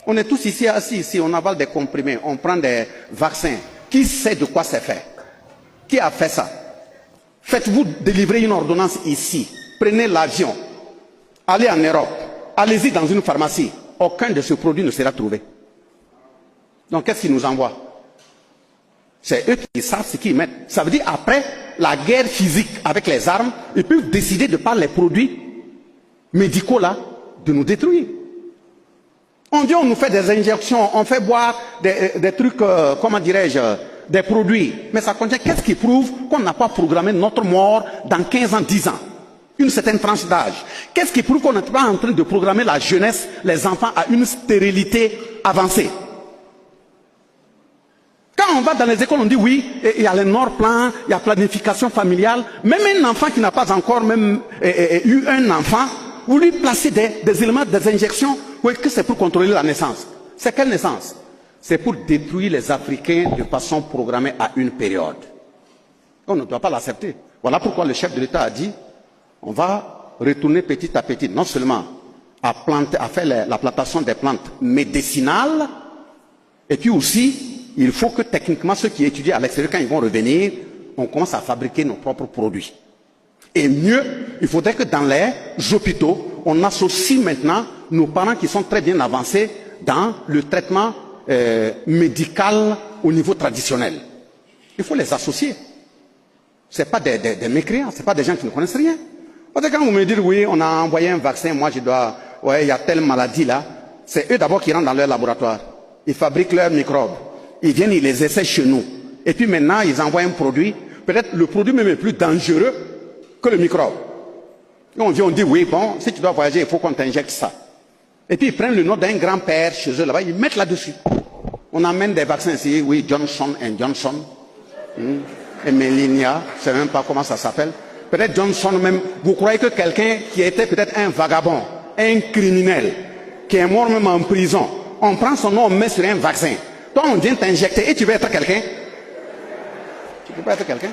On est tous ici assis, ici, on avale des comprimés, on prend des vaccins. Qui sait de quoi c'est fait? Qui a fait ça? Faites-vous délivrer une ordonnance ici. Prenez l'avion. Allez en Europe. Allez-y dans une pharmacie. Aucun de ces produits ne sera trouvé. Donc qu'est-ce qu'ils nous envoient? C'est eux qui savent ce qu'ils mettent. Ça veut dire après la guerre physique avec les armes, ils peuvent décider de par les produits médicaux là, de nous détruire. On vient, on nous fait des injections, on fait boire des trucs, comment dirais-je, des produits. Mais ça contient, qu'est-ce qui prouve qu'on n'a pas programmé notre mort dans 15 ans, 10 ans? Une certaine tranche d'âge. Qu'est-ce qui prouve qu'on n'est pas en train de programmer la jeunesse, les enfants à une stérilité avancée? Quand on va dans les écoles, on dit oui, il y a les Nord-Plans, il y a planification familiale. Même un enfant qui n'a pas encore même eu un enfant, vous lui placez des éléments, des injections, oui, que c'est pour contrôler la naissance. C'est quelle naissance? C'est pour détruire les Africains de façon programmée à une période. On ne doit pas l'accepter. Voilà pourquoi le chef de l'État a dit, on va retourner petit à petit, non seulement à faire la plantation des plantes médicinales, et puis aussi, il faut que techniquement, ceux qui étudient à l'extérieur, quand ils vont revenir, on commence à fabriquer nos propres produits. Et mieux, il faudrait que dans les hôpitaux, on associe maintenant nos parents qui sont très bien avancés dans le traitement médical au niveau traditionnel. Il faut les associer. Ce n'est pas des mécréants, ce n'est pas des gens qui ne connaissent rien. Parce que quand vous me dites, oui, on a envoyé un vaccin, moi je dois, ouais, il y a telle maladie là, c'est eux d'abord qui rentrent dans leur laboratoire. Ils fabriquent leurs microbes. Ils viennent, ils les essaient chez nous. Et puis maintenant, ils envoient un produit. Peut-être le produit même est plus dangereux que le microbe. Et on vient, on dit, oui, bon, si tu dois voyager, il faut qu'on t'injecte ça. Et puis ils prennent le nom d'un grand-père chez eux là-bas, ils mettent là-dessus. On amène des vaccins ici, oui, Johnson & Johnson, et Melinia, je ne sais même pas comment ça s'appelle. Peut-être Johnson même, vous croyez que quelqu'un qui était peut-être un vagabond, un criminel, qui est mort même en prison, on prend son nom, on met sur un vaccin. Toi, on vient t'injecter et tu veux être quelqu'un? Tu ne peux pas être quelqu'un?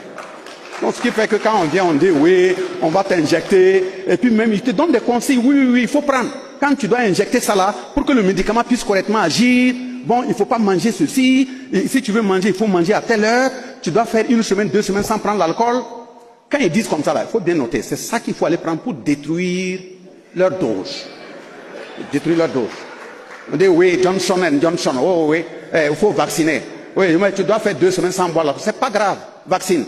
Donc, ce qui fait que quand on vient, on dit oui, on va t'injecter, et puis même, ils te donnent des conseils, oui, il faut prendre. Quand tu dois injecter ça là, pour que le médicament puisse correctement agir, bon, il ne faut pas manger ceci, et si tu veux manger, il faut manger à telle heure, tu dois faire 1 semaine, 2 semaines sans prendre l'alcool. Quand ils disent comme ça là, il faut bien noter, c'est ça qu'il faut aller prendre pour détruire leur dose. Détruire leur dose. On dit oui, Johnson & Johnson, oh oui, il faut vacciner. Oui, mais tu dois faire 2 semaines sans boire l'alcool. C'est pas grave, vaccine.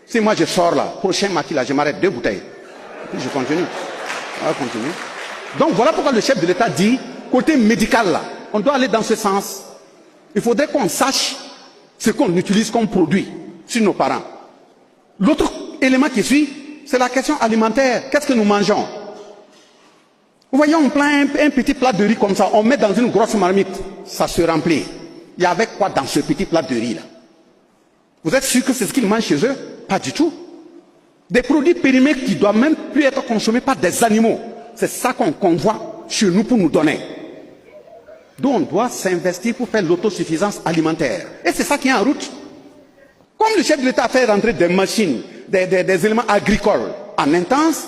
Si moi je sors là, prochain matin là, je m'arrête 2 bouteilles. Et puis je continue. On va continuer. Donc voilà pourquoi le chef de l'État dit, côté médical là, on doit aller dans ce sens. Il faudrait qu'on sache ce qu'on utilise comme produit sur nos parents. L'autre élément qui suit, c'est la question alimentaire. Qu'est-ce que nous mangeons? Vous voyez, on prend un petit plat de riz comme ça, on met dans une grosse marmite, ça se remplit. Il y avait quoi dans ce petit plat de riz là? Vous êtes sûr que c'est ce qu'ils mangent chez eux? Pas du tout. Des produits périmés qui doivent même plus être consommés par des animaux. C'est ça qu'on convoite chez nous pour nous donner. Donc on doit s'investir pour faire l'autosuffisance alimentaire. Et c'est ça qui est en route. Comme le chef de l'État a fait rentrer des machines, des éléments agricoles en intense,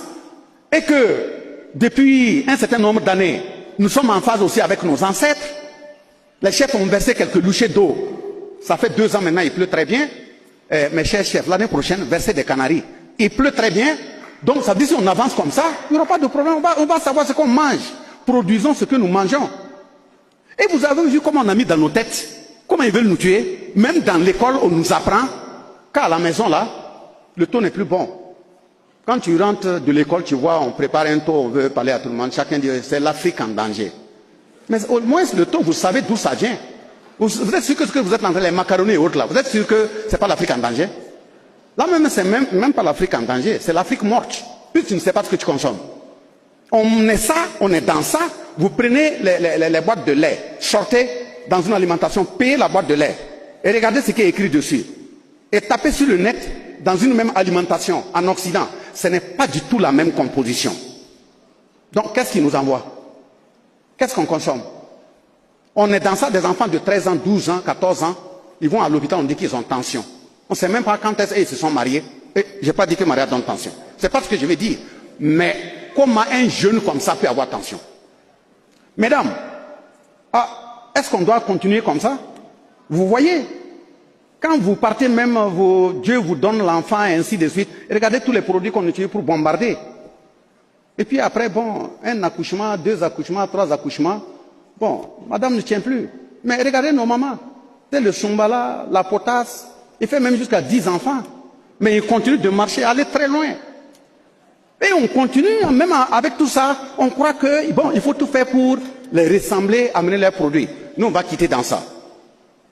et que depuis un certain nombre d'années, nous sommes en phase aussi avec nos ancêtres. Les chefs ont versé quelques louchées d'eau. Ça fait 2 ans maintenant, il pleut très bien. Mes chers chefs, l'année prochaine, versez des canaries. Il pleut très bien. Donc ça veut dire si on avance comme ça, il n'y aura pas de problème. On va savoir ce qu'on mange. Produisons ce que nous mangeons. Et vous avez vu comment on a mis dans nos têtes, comment ils veulent nous tuer. Même dans l'école, on nous apprend qu'à la maison, là, le taux n'est plus bon. Quand tu rentres de l'école, tu vois, on prépare un taux, on veut parler à tout le monde. Chacun dit, c'est l'Afrique en danger. Mais au moins, le taux, vous savez d'où ça vient. Vous êtes sûr que ce que vous êtes en train de les macaronis et autres là, vous êtes sûr que ce n'est pas l'Afrique en danger? Là même, c'est même pas l'Afrique en danger, c'est l'Afrique morte. Puis tu ne sais pas ce que tu consommes. On est ça, on est dans ça. Vous prenez les boîtes de lait, sortez dans une alimentation, payez la boîte de lait et regardez ce qui est écrit dessus. Et tapez sur le net dans une même alimentation en Occident. Ce n'est pas du tout la même composition. Donc qu'est-ce qui nous envoie? Qu'est-ce qu'on consomme? On est dans ça, des enfants de 13 ans, 12 ans, 14 ans, ils vont à l'hôpital, on dit qu'ils ont tension. On ne sait même pas quand est-ce qu'ils se sont mariés. Et je n'ai pas dit que mariage donne tension. Ce n'est pas ce que je vais dire. Mais comment un jeune comme ça peut avoir tension? Mesdames, est-ce qu'on doit continuer comme ça? Vous voyez, quand vous partez même, Dieu vous donne l'enfant et ainsi de suite. Regardez tous les produits qu'on utilise pour bombarder. Et puis après, bon, un accouchement, 2 accouchements, 3 accouchements. Bon, madame ne tient plus. Mais regardez nos mamans. C'est le Sumbala, la potasse. Il fait même jusqu'à 10 enfants. Mais il continue de marcher, aller très loin. Et on continue, même avec tout ça, on croit que, bon, il faut tout faire pour les ressembler, amener leurs produits. Nous, on va quitter dans ça.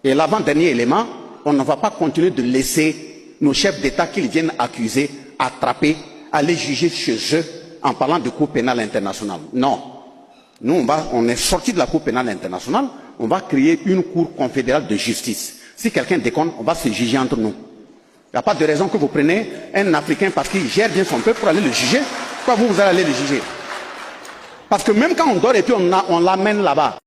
Et l'avant-dernier élément, on ne va pas continuer de laisser nos chefs d'État qu'ils viennent accuser, attraper, aller juger chez eux en parlant de Cour pénale internationale. Non. Nous, on est sorti de la Cour pénale internationale, on va créer une Cour confédérale de justice. Si quelqu'un déconne, on va se juger entre nous. Il n'y a pas de raison que vous preniez un Africain parce qu'il gère bien son peuple pour aller le juger. Pourquoi vous allez aller le juger? Parce que même quand on dort et puis on l'amène là-bas.